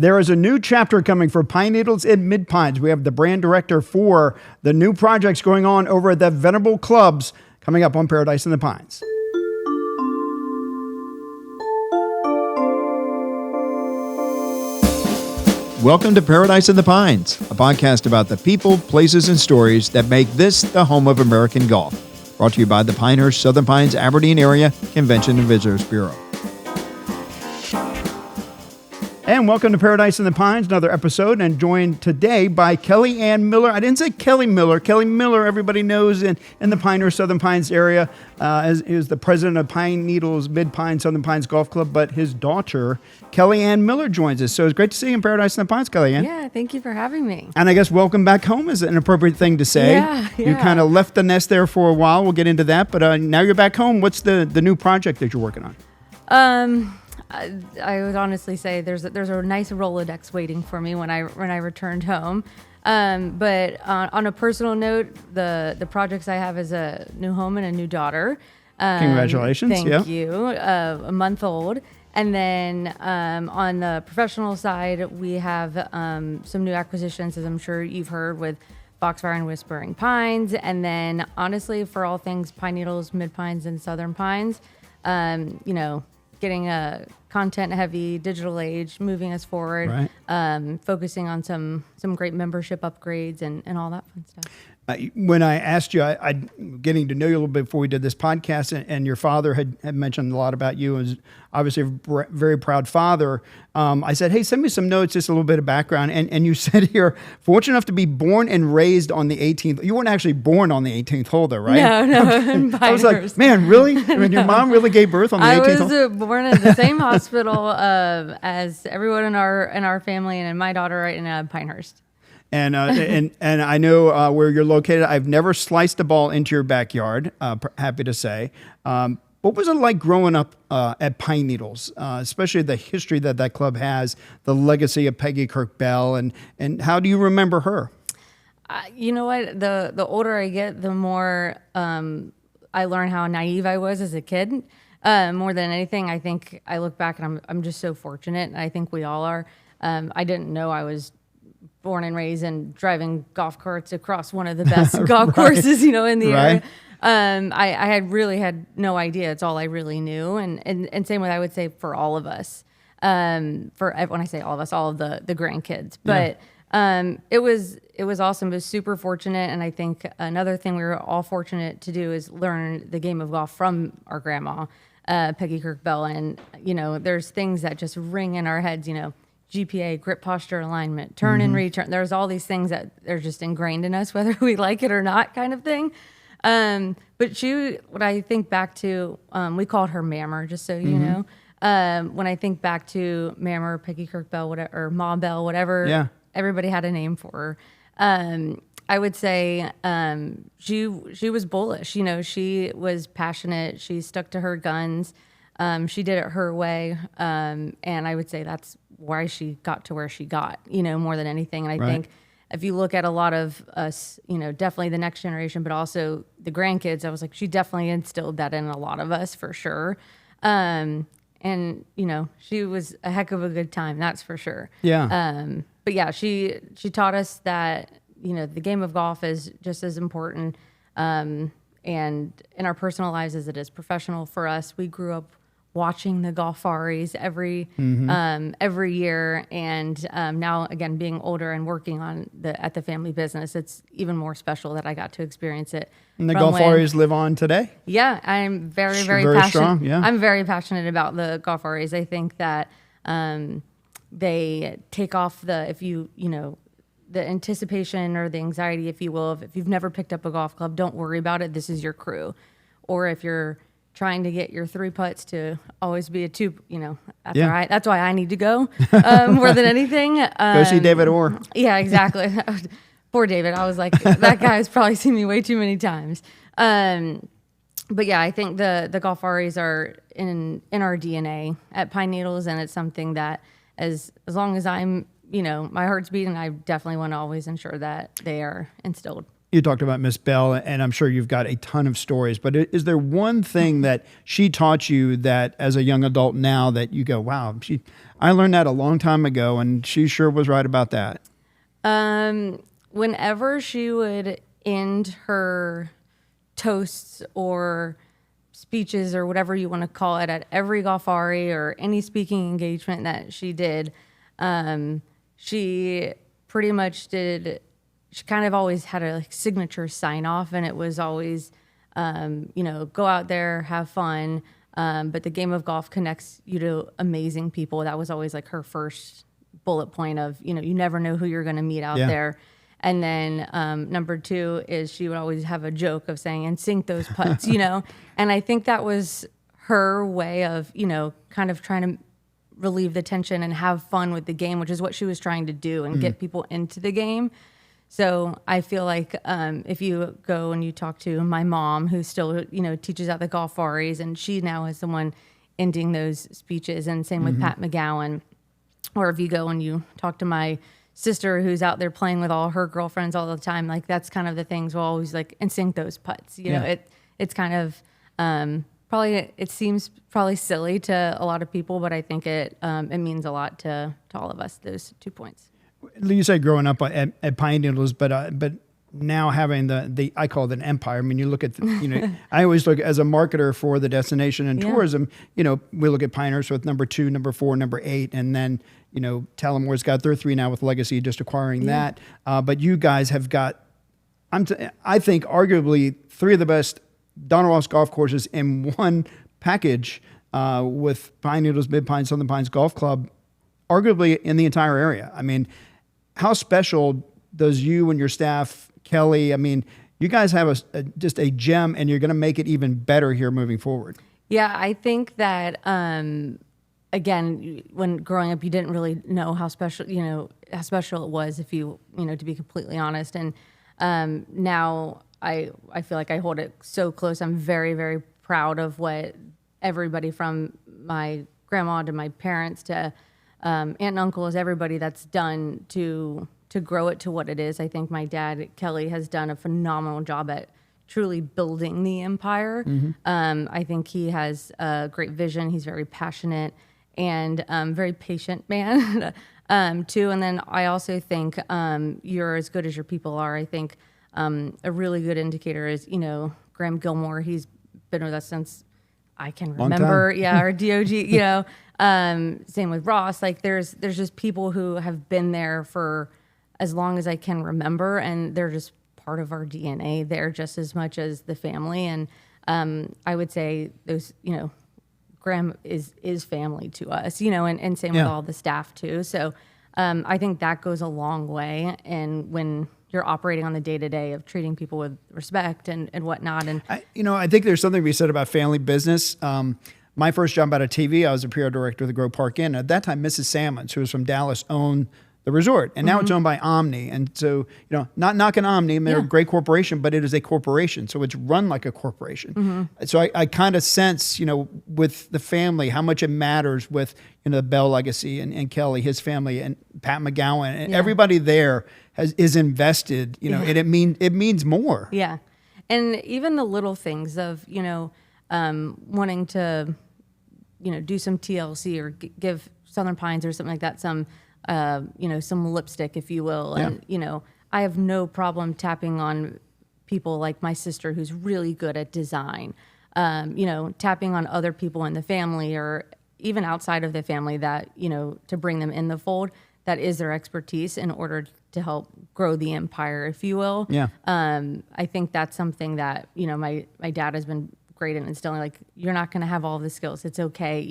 There is a new chapter coming for Pine Needles in Mid-Pines. We have the brand director for the new projects going on over at the Venerable Clubs coming up on Paradise in the Pines. Welcome to Paradise in the Pines, a podcast about the people, places, and stories that make this the home of American golf. Brought to you by the Pinehurst, Southern Pines, Aberdeen Area Convention and Visitors Bureau. And welcome to Paradise in the Pines, another episode, and joined today by Kellyann Miller. I didn't say Kelly Miller. Kelly Miller, everybody knows in the Pinehurst, Southern Pines area, is the president of Pine Needles, Mid-Pines, Southern Pines Golf Club, but his daughter, Kellyann Miller, joins us. So it's great to see you in Paradise in the Pines, Kellyann. Yeah, thank you for having me. And I guess welcome back home is an appropriate thing to say. Yeah. You kind of left the nest there for a while. We'll get into that, but now you're back home. What's the new project that you're working on? I would honestly say there's a nice Rolodex waiting for me when I returned home. But on a personal note, the projects I have is a new home and a new daughter. Congratulations! Thank you. A month old, and then on the professional side, we have some new acquisitions, as I'm sure you've heard, with Foxfire and Whispering Pines, and then honestly, for all things Pine Needles, Mid-Pines, and Southern Pines, getting a content-heavy digital age, moving us forward, right. Focusing on some great membership upgrades and all that fun stuff. When I asked you, I getting to know you a little bit before we did this podcast, and your father had mentioned a lot about you as obviously a very proud father. I said, hey, send me some notes, just a little bit of background. And you said here, fortunate enough to be born and raised on the 18th. You weren't actually born on the 18th hole, though, right? No. I was like, man, really? I mean, your mom really gave birth on the 18th hole? I was born at the same hospital as everyone in our family, and my daughter right in Pinehurst. And I know where you're located. I've never sliced a ball into your backyard, happy to say. What was it like growing up at Pine Needles, especially the history that club has, the legacy of Peggy Kirk Bell, and how do you remember her? You know what? The older I get, the more I learn how naive I was as a kid. More than anything, I think I look back and I'm just so fortunate, and I think we all are. I didn't know I was born and raised and driving golf carts across one of the best golf courses, in the area. I had really had no idea. It's all I really knew. And same way I would say for all of us, when I say all of us, all of the grandkids, but, it was awesome. It was super fortunate. And I think another thing we were all fortunate to do is learn the game of golf from our grandma, Peggy Kirk Bell. And, there's things that just ring in our heads, GPA, grip posture alignment, turn and return. There's all these things that are just ingrained in us, whether we like it or not, kind of thing. But what I think back to, we called her Mammer, just so you know. When I think back to Mammer, Peggy Kirk Bell, whatever, or Ma Bell, whatever, everybody had a name for her. I would say she was bullish. She was passionate. She stuck to her guns. She did it her way. And I would say that's why she got to where she got, more than anything. And I think if you look at a lot of us, definitely the next generation, but also the grandkids, I was like, she definitely instilled that in a lot of us for sure. And, she was a heck of a good time, that's for sure. Yeah. But yeah, she taught us that, the game of golf is just as important, and in our personal lives as it is professional for us. We grew up watching the golfaries every year, and now again being older and working at the family business, it's even more special that I got to experience it. And the golfaries live on today. Yeah, I'm very passionate. Strong, yeah. I'm very passionate about the golfaries. I think that they take off the anticipation or the anxiety, if you will. If you've never picked up a golf club, don't worry about it. This is your crew. Or if you're trying to get your 3 putts to always be a 2, that's why I need to go more than anything. Go see David Orr. Yeah, exactly. Poor David. I was like, that guy's probably seen me way too many times. But yeah, I think the golfaries are in our DNA at Pine Needles, and it's something that as long as I'm, my heart's beating, I definitely want to always ensure that they are instilled. You talked about Miss Bell, and I'm sure you've got a ton of stories, but is there one thing that she taught you that as a young adult now that you go, wow, I learned that a long time ago, and she sure was right about that? Whenever she would end her toasts or speeches or whatever you want to call it at every golfari or any speaking engagement that she did, she pretty much did. She kind of always had a signature sign off, and it was always, go out there, have fun. But the game of golf connects you to amazing people. That was always like her first bullet point of, you never know who you're going to meet out there. And then number 2 is she would always have a joke of saying, and sink those putts, And I think that was her way of, kind of trying to relieve the tension and have fun with the game, which is what she was trying to do and get people into the game. So I feel like if you go and you talk to my mom, who still, teaches at the golfaris, and she now is the one ending those speeches, and same with Pat McGowan. Or if you go and you talk to my sister, who's out there playing with all her girlfriends all the time, like that's kind of the things we'll always like, and sink those putts. It's kind of probably, it seems probably silly to a lot of people, but I think it means a lot to all of us, those 2 points. You say growing up at Pine Needles, but now having the I call it an empire. I mean, you look at I always look as a marketer for the destination and tourism. We look at Pinehurst with number 2, number 4, number 8, and then Tullamore's got their 3 now with Legacy, just acquiring that. But you guys have got, I think, arguably 3 of the best Donald Ross golf courses in one package with Pine Needles, Mid Pines, Southern Pines Golf Club, arguably in the entire area. I mean, how special does you and your staff, Kelly, I mean, you guys have just a gem, and you're going to make it even better here moving forward. Yeah, I think that, again, when growing up, you didn't really know how special it was, if you to be completely honest. And now I feel like I hold it so close. I'm very, very proud of what everybody from my grandma to my parents to aunt and uncles, everybody that's done to grow it to what it is. I think my dad, Kelly, has done a phenomenal job at truly building the empire. I think he has a great vision. He's very passionate and very patient man too. And then I also think you're as good as your people are. I think a really good indicator is, Graham Gilmore. He's been with us since I can remember. Yeah, our DOG, same with Ross. Like there's just people who have been there for as long as I can remember, and they're just part of our DNA. They're just as much as the family. And I would say those, Graham is family to us, and same with all the staff too. So I think that goes a long way. And when you're operating on the day-to-day of treating people with respect and whatnot. And I think there's something to be said about family business. My first job out of TV, I was a PR director of the Grove Park Inn. At that time, Mrs. Salmons, who was from Dallas, owned the resort. And now it's owned by Omni. And so, not knocking Omni, I mean, they're a great corporation, but it is a corporation. So it's run like a corporation. So I kind of sense, with the family, how much it matters with, the Bell legacy and Kelly, his family, and Pat McGowan, and everybody there is invested, and it means more. Yeah. And even the little things of, wanting to, do some TLC or give Southern Pines or something like that, some lipstick, if you will. And, I have no problem tapping on people like my sister, who's really good at design, tapping on other people in the family or even outside of the family that, to bring them in the fold. That is their expertise in order to help grow the empire, if you will. Yeah. I think that's something that, my dad has been great in instilling, like, you're not going to have all the skills. It's okay,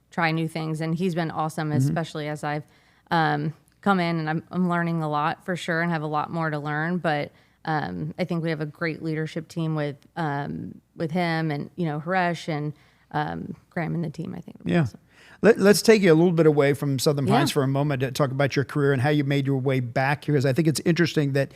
try new things. And he's been awesome, especially as I've come in, and I'm learning a lot for sure and have a lot more to learn. But I think we have a great leadership team with him and, Haresh and Graham and the team, I think. Yeah. Awesome. Let's take you a little bit away from Southern Pines for a moment to talk about your career and how you made your way back here, because I think it's interesting that,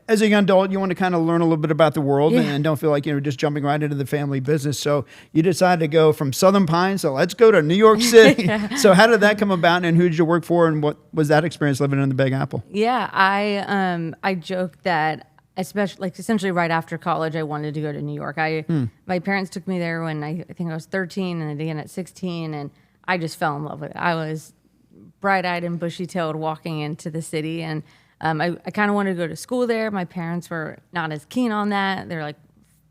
as a young adult, you want to kind of learn a little bit about the world and don't feel like, just jumping right into the family business. So you decided to go from Southern Pines, so let's go to New York City. So how did that come about, and who did you work for, and what was that experience living in the Big Apple? Yeah, I joke that especially like essentially right after college, I wanted to go to New York. My parents took me there when I think I was 13 and then again at 16, and I just fell in love with it. I was bright-eyed and bushy-tailed walking into the city, and I kind of wanted to go to school there. My parents were not as keen on that. They're like,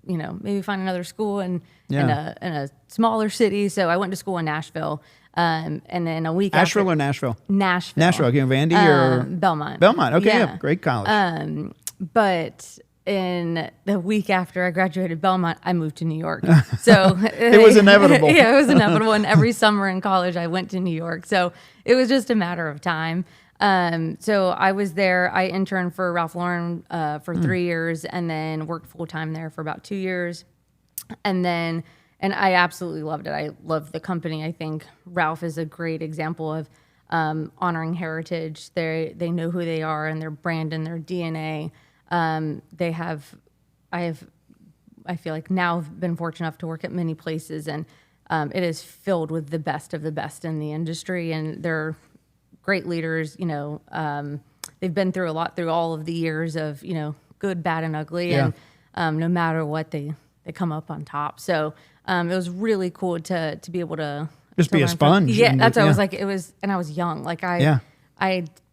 maybe find another school in a smaller city. So I went to school in Nashville, and then a week Asheville after, or Nashville? Nashville. Nashville, okay, Vandy or? Belmont. Belmont, okay, yeah, great college. But in the week after I graduated Belmont, I moved to New York. So it was inevitable. Yeah, it was inevitable. And every summer in college, I went to New York. So it was just a matter of time. So I was there. I interned for Ralph Lauren for 3 years, and then worked full time there for about 2 years. And I absolutely loved it. I loved the company. I think Ralph is a great example of honoring heritage. They know who they are and their brand and their DNA. I feel like now I've been fortunate enough to work at many places, and it is filled with the best of the best in the industry, and they're great leaders. They've been through a lot through all of the years of, good, bad, and ugly, and no matter what, they come up on top. So it was really cool to be able to just be a sponge. Yeah, that's what I was like. It was, and I was young. Like I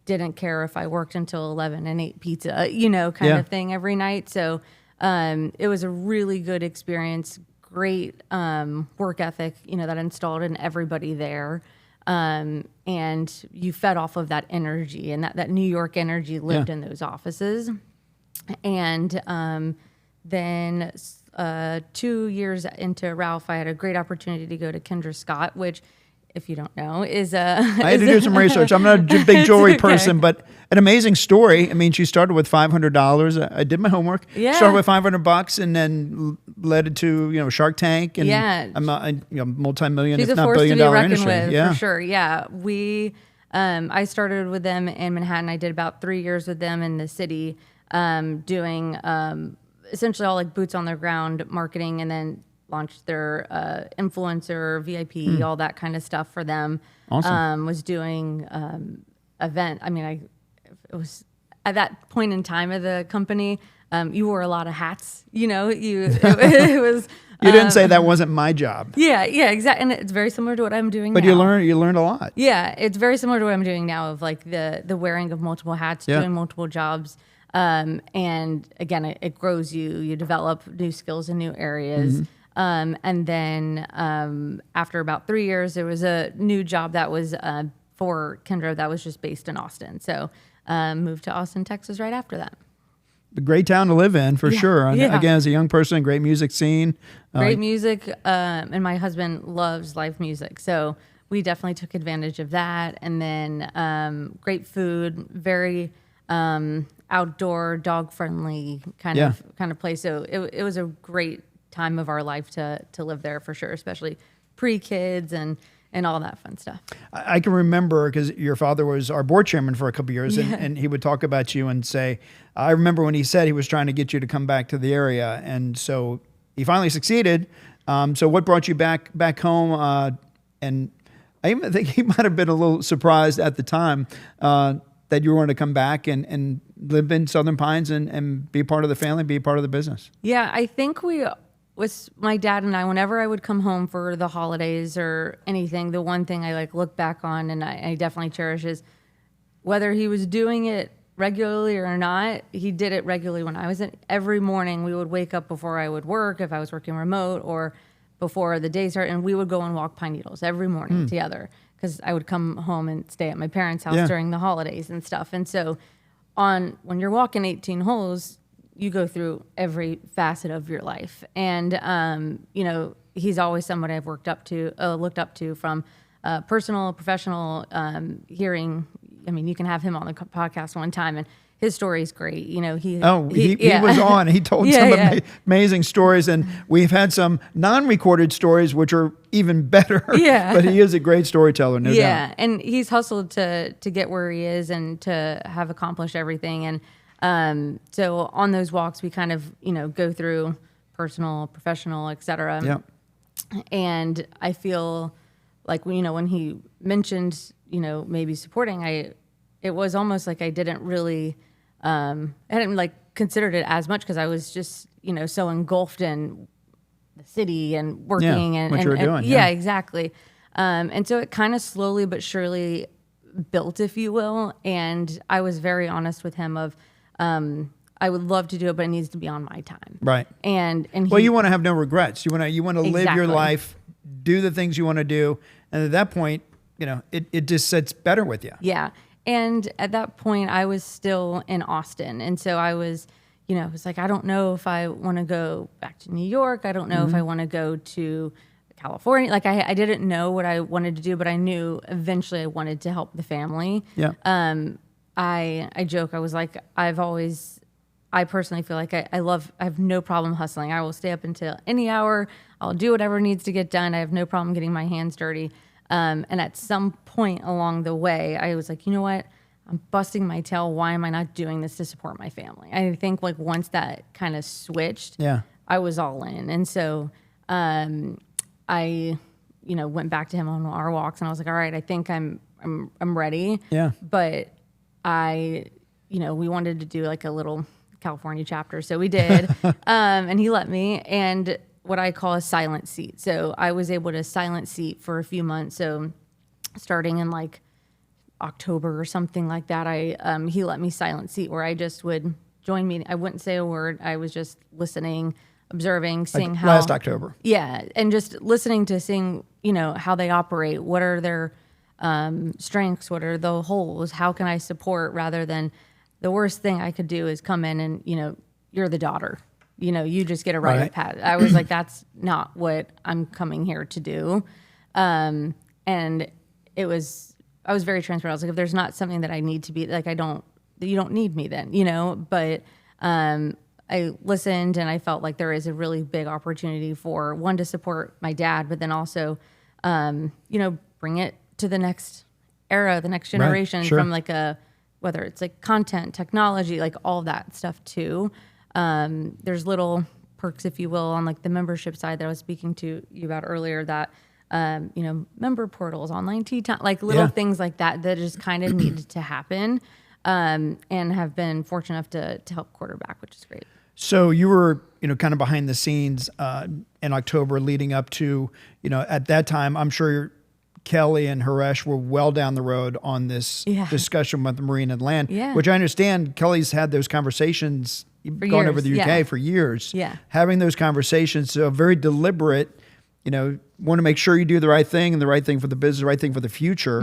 didn't care if I worked until 11 and ate pizza, kind of thing every night. So it was a really good experience, great work ethic, that installed in everybody there. And you fed off of that energy, and that New York energy lived in those offices. And then 2 years into Ralph, I had a great opportunity to go to Kendra Scott, which, if you don't know, is a... I had to do some research. I'm not a big jewelry person, but an amazing story. I mean, she started with $500. I did my homework. Yeah. Started with $500 and then led it to, Shark Tank and multi-million, if not billion-dollar industry. For sure. Yeah. I started with them in Manhattan. I did about 3 years with them in the city, doing essentially all like boots on the ground marketing, and then launched their influencer, VIP, all that kind of stuff for them. Awesome. Was doing event. I mean, it was at that point in time of the company, you wore a lot of hats. It was. You didn't say that wasn't my job. Yeah, exactly. And it's very similar to what I'm doing now. But you learned a lot. Yeah, it's very similar to what I'm doing now, of like the wearing of multiple hats, doing multiple jobs. And again, it grows you. You develop new skills in new areas. And then after about 3 years, there was a new job that was for Kendra that was just based in Austin. So moved to Austin, Texas right after that. A great town to live in, for sure. Yeah. Again, as a young person, great music scene. Great music. And my husband loves live music. So we definitely took advantage of that. And then great food, very outdoor, dog-friendly kind of place. So it was a great time of our life to live there, for sure, especially pre-kids and all that fun stuff. I can remember, because your father was our board chairman for a couple of years, and he would talk about you and say, I remember when he said he was trying to get you to come back to the area, and so he finally succeeded. So what brought you back home? And I even think he might have been a little surprised at the time that you were going to come back and live in Southern Pines and be part of the family, be a part of the business. Yeah, I think with my dad and I, whenever I would come home for the holidays or anything, the one thing I look back on and I definitely cherish is whether he was doing it regularly or not, he did it regularly when I was in. Every morning we would wake up before I would work, if I was working remote, or before the day started, and we would go and walk Pine Needles every morning together, because I would come home and stay at my parents' house during the holidays and stuff. And so when you're walking 18 holes, you go through every facet of your life. And, he's always somebody I've looked up to from personal, professional, hearing. I mean, you can have him on the podcast one time, and his story is great. He was on. He told some amazing stories, and we've had some non-recorded stories, which are even better. Yeah. But he is a great storyteller, no doubt. Yeah, and he's hustled to get where he is and to have accomplished everything. And so on those walks, we kind of, go through personal, professional, et cetera. Yeah. And I feel like, when he mentioned, maybe supporting, it was almost like I didn't really, I hadn't considered it as much because I was just, so engulfed in the city and working and what you were doing. Yeah, exactly. And so it kind of slowly but surely built, if you will. And I was very honest with him of, I would love to do it, but it needs to be on my time. Right. And well, you want to have no regrets. You want to live your Exactly. life, do the things you want to do. And at that point, it just sits better with you. Yeah. And at that point I was still in Austin. And so I was, it was like, I don't know if I want to go back to New York. I don't know if I want to go to California. Like I didn't know what I wanted to do, but I knew eventually I wanted to help the family. Yeah. I joke, I was like, I personally feel like I have no problem hustling. I will stay up until any hour. I'll do whatever needs to get done. I have no problem getting my hands dirty. And at some point along the way, I was like, you know what? I'm busting my tail. Why am I not doing this to support my family? I think like once that kind of switched, I was all in. And so I went back to him on our walks and I was like, all right, I think I'm ready. Yeah. But we wanted to do like a little California chapter. So we did. And he let me, and what I call a silent seat. So I was able to silent seat for a few months. So starting in like October or something like that, he let me silent seat where I just would join meeting. I wouldn't say a word. I was just listening, observing, seeing like how last October. Yeah. And just listening to seeing, how they operate. What are their strengths? What are the holes? How can I support, rather than the worst thing I could do is come in and, you're the daughter, you just get a right path. I was like, that's not what I'm coming here to do. And I was very transparent. I was like, if there's not something that I need to be, like, you don't need me then, but I listened and I felt like there is a really big opportunity for one, to support my dad, but then also, bring it to the next era, the next generation, from like whether it's like content, technology, like all that stuff too. There's little perks, if you will, on like the membership side that I was speaking to you about earlier, that, member portals, online tea time, like little things like that just kind of needed to happen, and have been fortunate enough to help quarterback, which is great. So you were, kind of behind the scenes in October leading up to, at that time, I'm sure Kelly and Haresh were well down the road on this discussion with the Marine and Land, which I understand Kelly's had those conversations going over the UK for years. Yeah. Having those conversations, so very deliberate, want to make sure you do the right thing and the right thing for the business, the right thing for the future.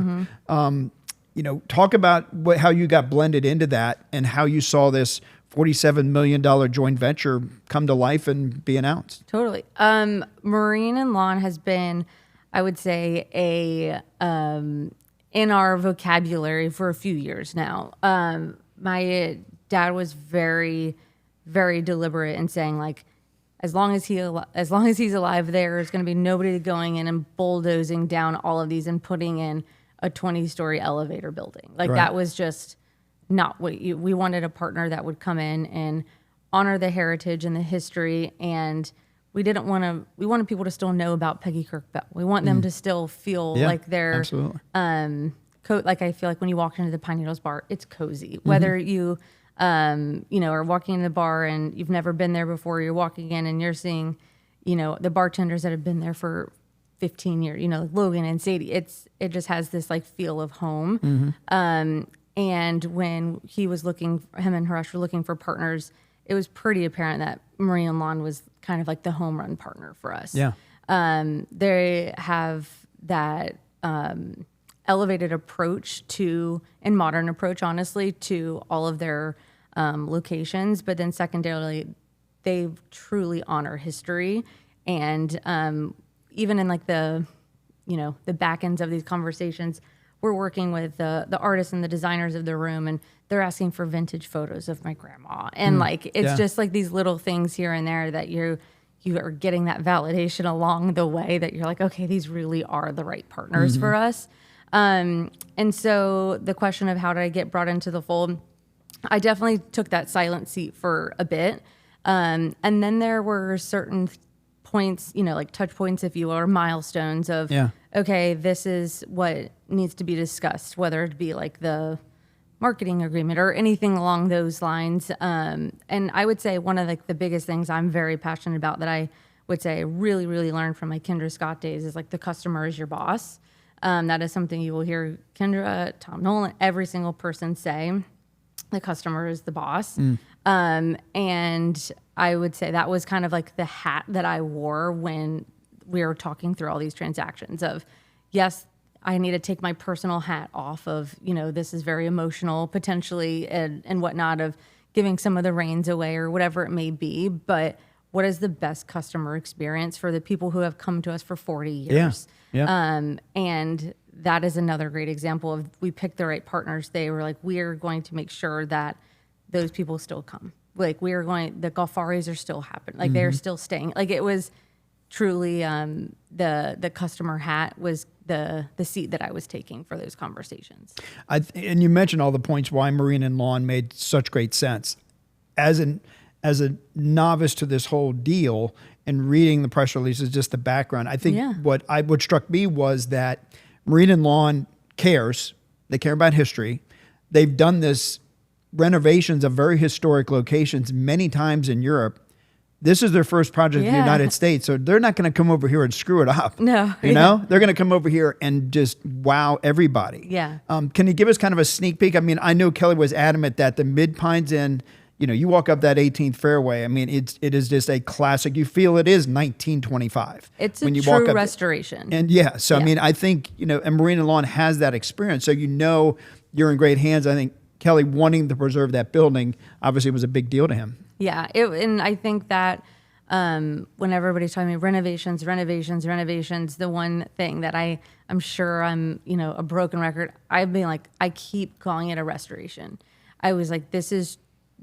Mm-hmm. Talk about how you got blended into that and how you saw this $47 million joint venture come to life and be announced. Totally. Marine and Lawn has been, I would say, in our vocabulary for a few years now. My dad was very, very deliberate in saying, like, as long as he's alive, there's going to be nobody going in and bulldozing down all of these and putting in a 20-story elevator building. Like that was just not what we wanted. A partner that would come in and honor the heritage and the history, and we wanted people to still know about Peggy Kirk Bell. We want them to still feel like they're absolutely. Like I feel like when you walk into the Pine Needles bar, it's cozy. Whether you are walking in the bar and you've never been there before, you're walking in and you're seeing, the bartenders that have been there for 15 years, like Logan and Sadie. It just has this like feel of home. Mm-hmm. And when him and Haresh were looking for partners, it was pretty apparent that Marine and Lawn was kind of like the home run partner for us. Yeah. They have that elevated approach and modern approach, honestly, to all of their locations. But then secondarily, they truly honor history. And even in like the back ends of these conversations, we're working with the artists and the designers of the room, and they're asking for vintage photos of my grandma. And it's just like these little things here and there that you are getting that validation along the way that you're like, okay, these really are the right partners for us. And so the question of how did I get brought into the fold, I definitely took that silent seat for a bit. And then there were certain points, like touch points, if you will, or milestones of, okay, this is what needs to be discussed, whether it be like the marketing agreement or anything along those lines. And I would say one of like the biggest things I'm very passionate about that I would say I really, really learned from my Kendra Scott days is like the customer is your boss. That is something you will hear Kendra, Tom Nolan, every single person say. The customer is the boss. And I would say that was kind of like the hat that I wore when we were talking through all these transactions of, yes, I need to take my personal hat off of, this is very emotional potentially and whatnot of giving some of the reins away or whatever it may be. But what is the best customer experience for the people who have come to us for 40 years? Yeah. And that is another great example of we picked the right partners. They were like, we are going to make sure that those people still come. Like the Golfaris are still happening. Like they're still staying. Like it was truly the customer hat was the seat that I was taking for those conversations. And you mentioned all the points why Marine and Lawn made such great sense. As a novice to this whole deal and reading the press releases, just the background, I think what struck me was that Marine and Lawn cares. They care about history. They've done this renovations of very historic locations many times in Europe. This is their first project in the United States, so they're not going to come over here and screw it up. No. You know? They're going to come over here and just wow everybody. Yeah. Can you give us kind of a sneak peek? I mean, I know Kelly was adamant that the Mid-Pines Inn, you walk up that 18th fairway, I mean, it is just a classic. You feel it is 1925. It's when a you true walk up restoration. I mean, I think, and Marine and Lawn has that experience. So you're in great hands. I think Kelly wanting to preserve that building obviously was a big deal to him. Yeah, and I think that when everybody's telling me renovations, the one thing that I'm sure I'm, a broken record, I've been like, I keep calling it a restoration. I was like,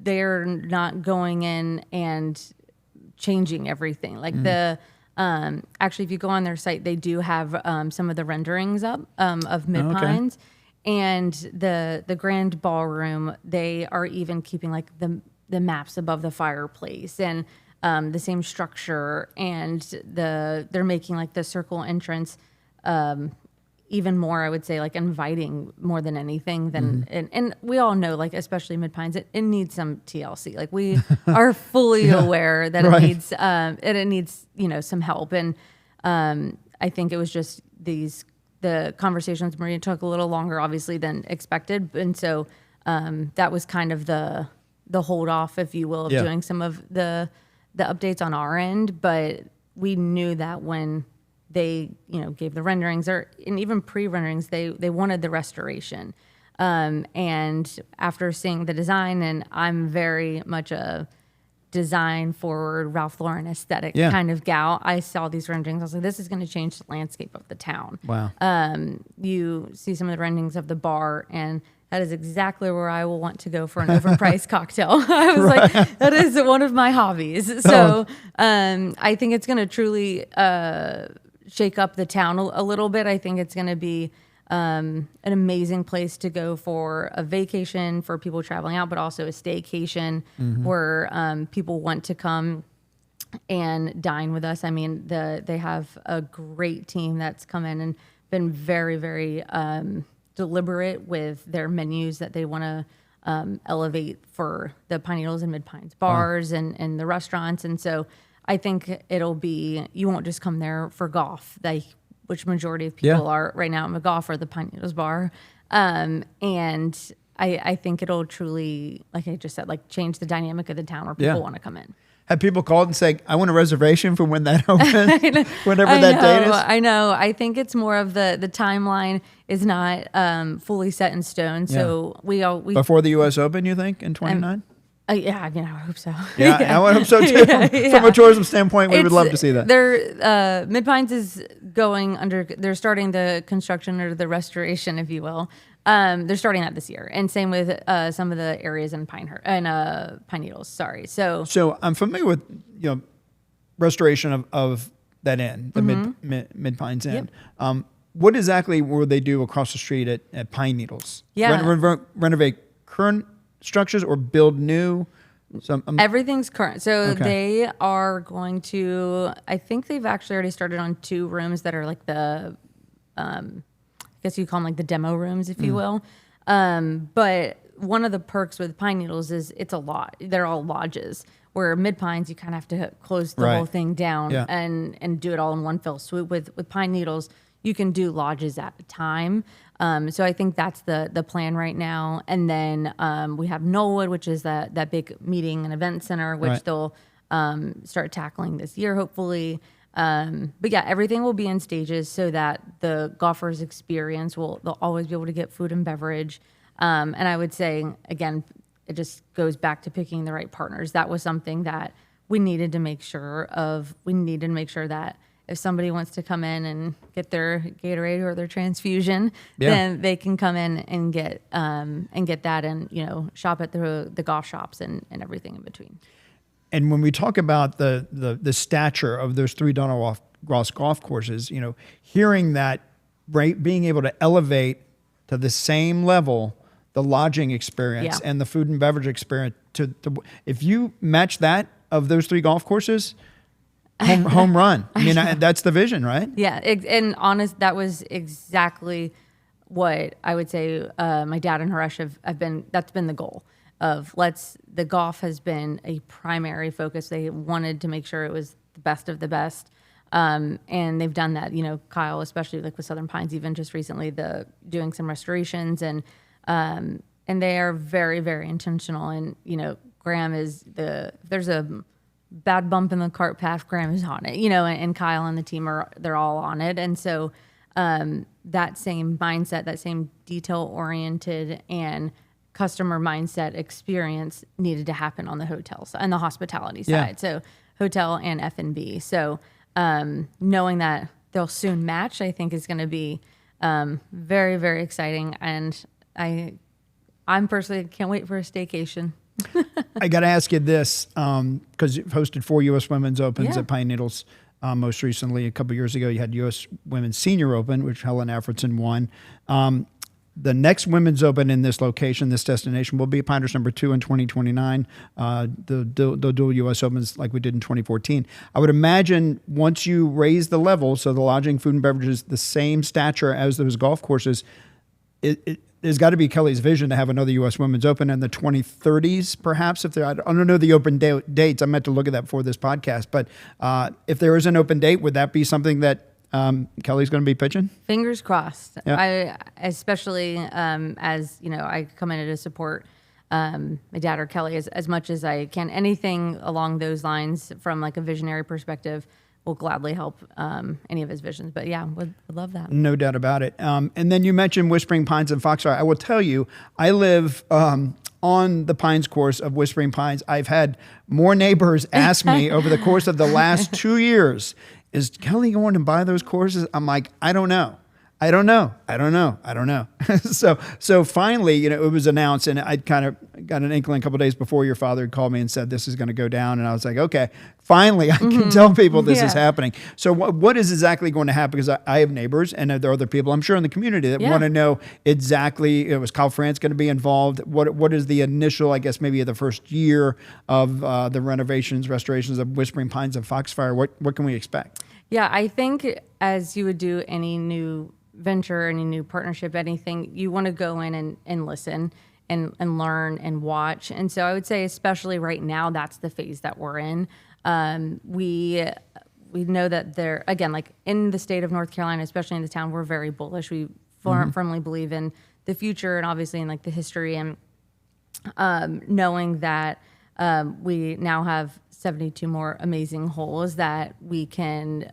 they're not going in and changing everything. Like actually, if you go on their site, they do have some of the renderings up of Mid-Pines. Okay. And the grand ballroom, they are even keeping like the maps above the fireplace and the same structure, and they're making like the circle entrance even more, I would say, like inviting more than anything than and we all know, like especially Mid-Pines, it needs some TLC. Like we are fully aware that it needs some help, and I think it was just the conversations with Maria took a little longer, obviously, than expected. And so that was kind of the hold off, if you will, of doing some of the updates on our end. But we knew that when they, gave the renderings and even pre-renderings, they wanted the restoration. And after seeing the design, and I'm very much a design forward Ralph Lauren aesthetic kind of gal, I saw these renderings. I was like, this is going to change the landscape of the town. Wow. You see some of the renderings of the bar, and that is exactly where I will want to go for an overpriced cocktail. I was like, that is one of my hobbies. So I think it's going to truly shake up the town a little bit. I think it's going to be an amazing place to go for a vacation for people traveling out, but also a staycation where people want to come and dine with us. I mean, they have a great team that's come in and been very, very deliberate with their menus that they want to elevate for the Pine Needles and Mid-Pines bars and the restaurants. And so I think it'll be, you won't just come there for golf, which majority of people are right now at McGough or the Pine Needles bar. And I think it'll truly, like I just said, like change the dynamic of the town where people want to come in. Have people called and say, I want a reservation for when that opens, whenever that date is? I know. I think it's more of the timeline is not fully set in stone. So we Before the U.S. Open, you think, in 29? Yeah, I mean, I hope so. Yeah, I would hope so too. From a tourism standpoint, we would love to see that. Mid-Pines is going under, they're starting the construction or the restoration, if you will. They're starting that this year, and same with some of the areas in Pine Needles. Sorry. So I'm familiar with restoration of that inn, the Mid-Pines Inn. Yep. What exactly will they do across the street at Pine Needles? Yeah, renovate current structures or build new? Everything's current. So they are going to, I think they've actually already started on 2 rooms that are like the, I guess you call them like the demo rooms, if you will. But one of the perks with Pine Needles is it's a lot. They're all lodges. Where Mid Pines, you kind of have to close the whole thing down and do it all in one fell swoop. With Pine Needles, you can do lodges at a time. So I think that's the plan right now. And then we have Knollwood, which is that big meeting and event center, which they'll start tackling this year, hopefully. But yeah, everything will be in stages so that the golfers' experience they'll always be able to get food and beverage. And I would say, again, it just goes back to picking the right partners. That was something that we needed to make sure of. We needed to make sure that if somebody wants to come in and get their Gatorade or their transfusion, then they can come in and get that and, shop at the golf shops and everything in between. And when we talk about the stature of those 3 Donald Ross golf courses, hearing that, being able to elevate to the same level the lodging experience and the food and beverage experience, if you match that of those 3 golf courses, home run. I mean, that's the vision, right? Yeah, and honest, that was exactly what I would say. My dad and Haresh have been. That's been the goal. The golf has been a primary focus. They wanted to make sure it was the best of the best. And they've done that, Kyle, especially like with Southern Pines, even just recently, doing some restorations and they are very, very intentional. And, Graham there's a bad bump in the cart path, Graham is on it, and Kyle and the team they're all on it. And so, that same mindset, that same detail oriented and customer mindset experience needed to happen on the hotels and the hospitality side. So hotel and F&B. So knowing that they'll soon match, I think is going to be very, very exciting. And I'm personally can't wait for a staycation. I got to ask you this, because you've hosted 4 U.S. Women's Opens at Pine Needles. Most recently, a couple years ago, you had U.S. Women's Senior Open, which Helen Effertson won. The next Women's Open in this location, this destination, will be Pinehurst number 2 in 2029. The dual U.S. Opens like we did in 2014. I would imagine once you raise the level, so the lodging, food, and beverages, the same stature as those golf courses, there's got to be Kelly's vision to have another U.S. Women's Open in the 2030s, perhaps. I don't know the open dates. I meant to look at that for this podcast. But if there is an open date, would that be something that Kelly's going to be pitching? Fingers crossed. I especially as I come in to support my dad or Kelly as much as I can. Anything along those lines from like a visionary perspective will gladly help any of his visions. But yeah, would love that. No doubt about it. And then you mentioned Whispering Pines and Foxfire. I will tell you, I live on the Pines course of Whispering Pines. I've had more neighbors ask me over the course of the last 2 years, is Kelly going to buy those courses? I'm like, I don't know. So finally, it was announced, and I kind of got an inkling a couple of days before your father had called me and said this is going to go down, and I was like, okay, finally I can tell people this is happening. So what is exactly going to happen? Because I have neighbors and there are other people I'm sure in the community that want to know exactly. Was Kyle France going to be involved? What is the initial, I guess maybe the first year of the restorations of Whispering Pines and Foxfire? What can we expect? Yeah, I think as you would do any new venture, any new partnership, anything, you want to go in and listen and learn and watch. And so I would say, especially right now, that's the phase that we're in. We know that there, again, like in the state of North Carolina, especially in the town, we're very bullish. We firmly believe in the future and obviously in like the history and knowing that we now have 72 more amazing holes that we can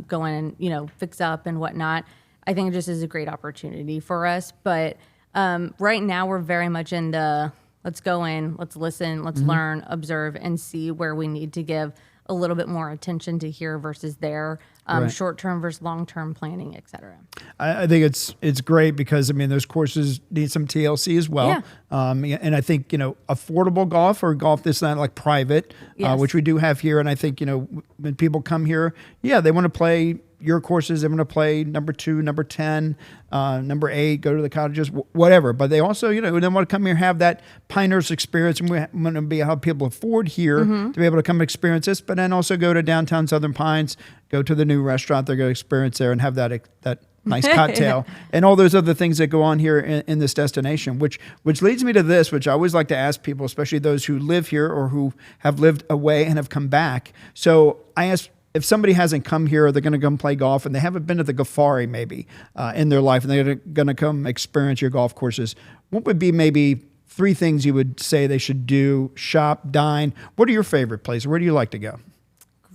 go in and, fix up and whatnot. I think it just is a great opportunity for us. But right now we're very much in the let's go in, let's listen, let's learn, observe, and see where we need to give a little bit more attention to here versus there, short-term versus long-term planning, et cetera. I think it's great because, those courses need some TLC as well. Yeah. And I think, affordable golf or golf that's not like private, which we do have here. And I think, when people come here, they want to play your courses. They want to play number 2, number 10, number 8, go to the cottages, whatever. But they also, they want to come here and have that Pinehurst experience. And we want to be how people afford here to be able to come experience this, but then also go to downtown Southern Pines, go to the new restaurant they're going to experience there and have that nice cocktail, and all those other things that go on here in this destination, which leads me to this, which I always like to ask people, especially those who live here or who have lived away and have come back. So I ask, if somebody hasn't come here, or they're going to come play golf and they haven't been to the Gulfari maybe in their life, and they're going to come experience your golf courses, what would be maybe 3 things you would say they should do? Shop, dine. What are your favorite places? Where do you like to go?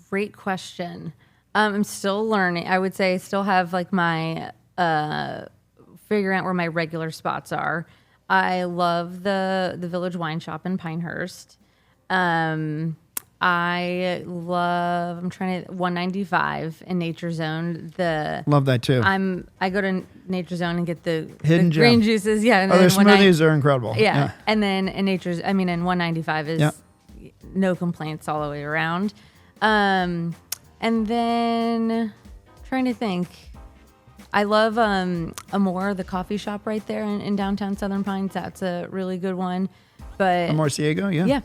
Great question. I'm still learning. I would say I still have like my figuring out where my regular spots are. I love the Village Wine Shop in Pinehurst. I love 195 in Nature Zone. Love that too. I go to Nature Zone and get the Hidden gem. green juices. Yeah. And their smoothies are incredible. Yeah. And then in 195 is no complaints all the way around. And then trying to think, I love Amor, the coffee shop right there in downtown Southern Pines. That's a really good one. But Amor Ciego, yeah.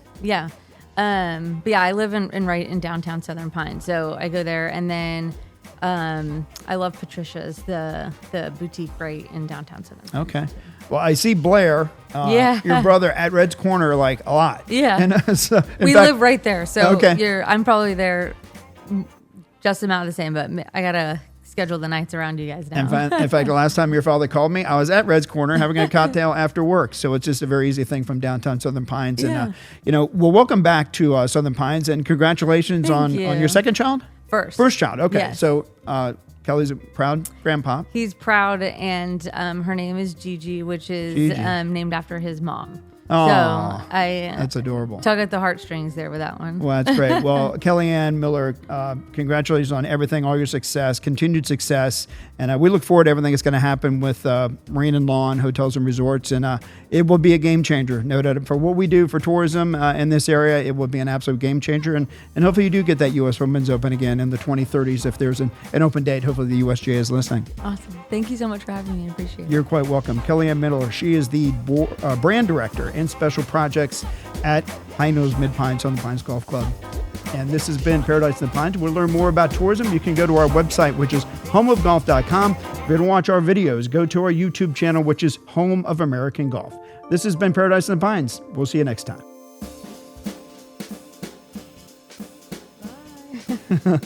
But yeah, I live right in downtown Southern Pines, so I go there, and then I love Patricia's, the boutique right in downtown Southern Pines. Okay. Well, I see Blair, your brother, at Red's Corner like a lot. Yeah. And, so, we live right there, so okay. I'm probably there just about the same, but I gotta schedule the nights around you guys now. In fact, the last time your father called me, I was at Red's Corner having a cocktail after work. So it's just a very easy thing from downtown Southern Pines. Yeah. And, well, welcome back to Southern Pines, and congratulations on your second child? First child. Okay. Yes. So Kelly's a proud grandpa. He's proud, and her name is Gigi, which is named after his mom. Oh, so that's adorable. Tug at the heartstrings there with that one. Well, that's great. Well, Kellyann Miller, congratulations on everything, all your success, continued success. And we look forward to everything that's going to happen with Marine and Lawn, Hotels and Resorts. And it will be a game changer, no doubt. For what we do for tourism in this area, it will be an absolute game changer. And hopefully you do get that U.S. Women's Open again in the 2030s if there's an open date. Hopefully the USGA is listening. Awesome. Thank you so much for having me. I appreciate it. You're quite welcome. Kellyann Miller, she is the brand director and special projects at High Nose Mid-Pines Southern Pines Golf Club. And this has been Paradise in the Pines. To learn more about tourism, you can go to our website, which is homeofgolf.com. If you want to watch our videos, go to our YouTube channel, which is Home of American Golf. This has been Paradise in the Pines. We'll see you next time. Bye.